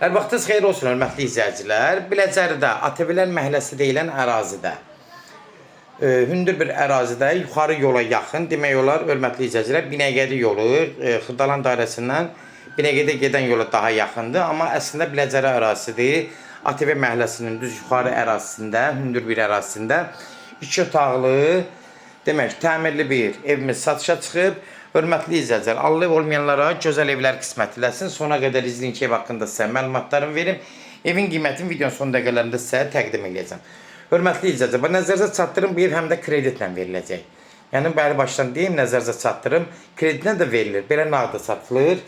Hər vaxtınız xeyir olsun, hörmətli izləyicilər. Biləcəridə, ATV-lər məhəlləsi deyilən ərazidə, hündür bir ərazidə, yuxarı yola yaxın, demək olar, hörmətli izləyicilər, Binəqədi yolu, Xırdalan dairəsindən Binəqədə gedən yola daha yaxındır. Amma əslində Biləcəri ərazisidir. ATV məhəlləsinin düz yuxarı ərazisində, hündür bir ərazisində 2 otaqlı, demək, təmirli bir evimiz satışa çıxıb. Hörmətli izləyicilər, Allah olmayanlara gözəl evlər qismət eləsin. Sona qədər izləyin ki, ev haqqında sizə məlumatlarımı verim. Evin qiymətini videonun son dəqiqələrində sizə təqdim edəcəm. Hörmətli izləyicilər, nəzərinizə çatdırım, bu ev həm də kreditlə veriləcək. Yəni, bəli başdan deyim, nəzərinizə çatdırım, kreditlə də verilir. Belə nağda satılır.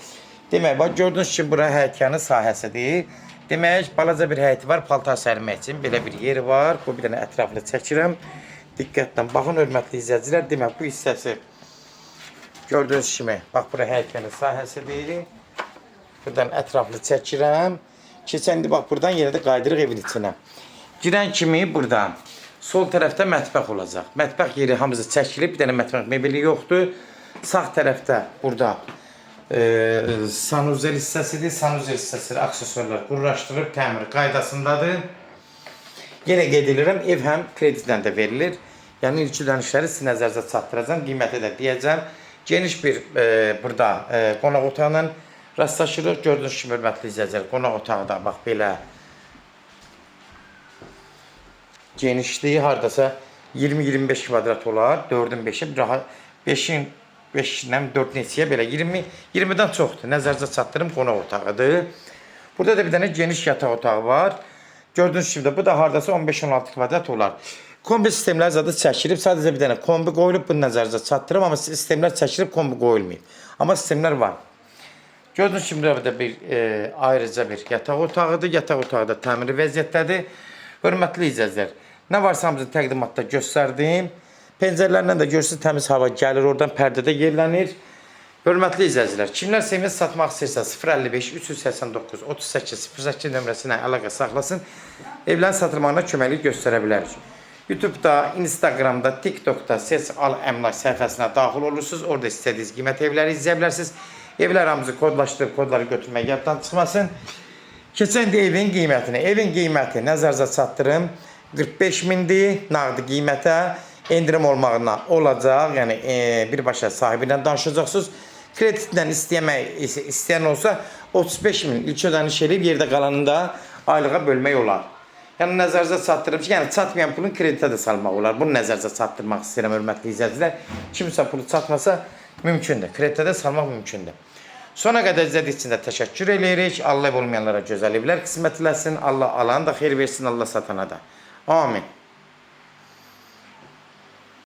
Demək, bax, gördüyünüz ki, bura həyətyanı sahəsidir. Demək, balaca bir həyəti var, paltar sərmək üçün belə bir yeri var. Bu bir dənə ətraflı çəkirəm. Diqqətlə baxın, hörmətli izləyicilər. Demək, bu hissəsi gördüyünüz kimi, bax, bura həyətyanı sahəsidir. Buradan ətraflı çəkirəm. Keçən indi, bax, buradan yenə də qaydırıq evin içinə. Girən kimi buradan sol tərəfdə mətbəx olacaq. Mətbəx yeri hamısı çəkilib, bir dənə mətbəx mebeli yoxdur. Sağ tərəfdə burada sanuzel hissəsidir. Sanuzel hissəsi aksesuarlar qurlaşdırıb, təmiri qaydasındadır. Yenə qeyd edirəm, ev həm kreditlə də verilir. Yəni, ilk ödənişləri sizin nəzərinizə çatdıracam, qiyməti də deyəcəm. Geniş bir burada qonaq otağıyla rastlaşırıq. Gördüyünüz kimi, hörmətli izləyicilər, qonaq otağı da bax belə genişliyi hardasa 20-25 kvadrat olar. 4-ün 5-i, 5-in 5-dən 4 neçəyə belə 20-dən çoxdur. Nəzərinizə çatdırım, qonaq otağıdır. Burada da bir dənə geniş yataq otağı var. Gördüyünüz kimi, bu da hardasa 15-16 kvadrat olar. Kombi sistemlər zaten çəkilib, sadəcə bir dənə kombi qoyulub, bunu nəzərinizə çatdırım, amma sistemlər çəkilib, kombi qoyulmayıb. Amma sistemlər var. Gördüyünüz kimi, burada bir ayrıca bir yataq otağıdır. Yataq otağı da təmiri vəziyyətdədir. Hörmətli izləyicilər, nə varsa hamısı təqdimatda göstərdim. Pəncərlərlə də görürsünüz, təmiz hava gəlir, oradan pərdədə yerlənir. Hörmətli izləyicilər, kimlər seviniz satmaq istəyirsə 055 389 38 08 nömrəsinə əlaqə saxlasın. Evlərin satılmağına köməklik göstərə bilərik. YouTube'da, Instagram'da, TikTok'da Ses Al Əmlak səhifəsinə daxil olursunuz. Orada istədiyiniz qiymət evləri izləyə bilərsiniz. Evlər hamısı kodlaşdırıb, kodları götürmək yaddan çıxmasın. Keçən də evin qiymətini. Evin qiyməti nəzərinizə çatdırım. 45 mindir nağdı qiymətə. Endirim olmağına olacaq. Yəni, birbaşa sahibi ilə danışacaqsınız. Kreditlə istəyən olsa 35 min ilk ödəniş edib, yerdə qalanında aylığa bölmək olar. Yəni, nəzərinizə çatdırım ki, yəni çatmayan pulun kreditə də salmaq olar. Bunu nəzərinizə çatdırmaq istəyirəm, hörmətli izləyicilər. Kimsə pulu çatmasa mümkündür. Kreditə də salmaq mümkündür. Sona qədər izlədiyi üçün də təşəkkür edirik. Allah olmayanlara gözəl evlər qismət eləsin. Allah alanı da xeyir versin, Allah satana da. Amin.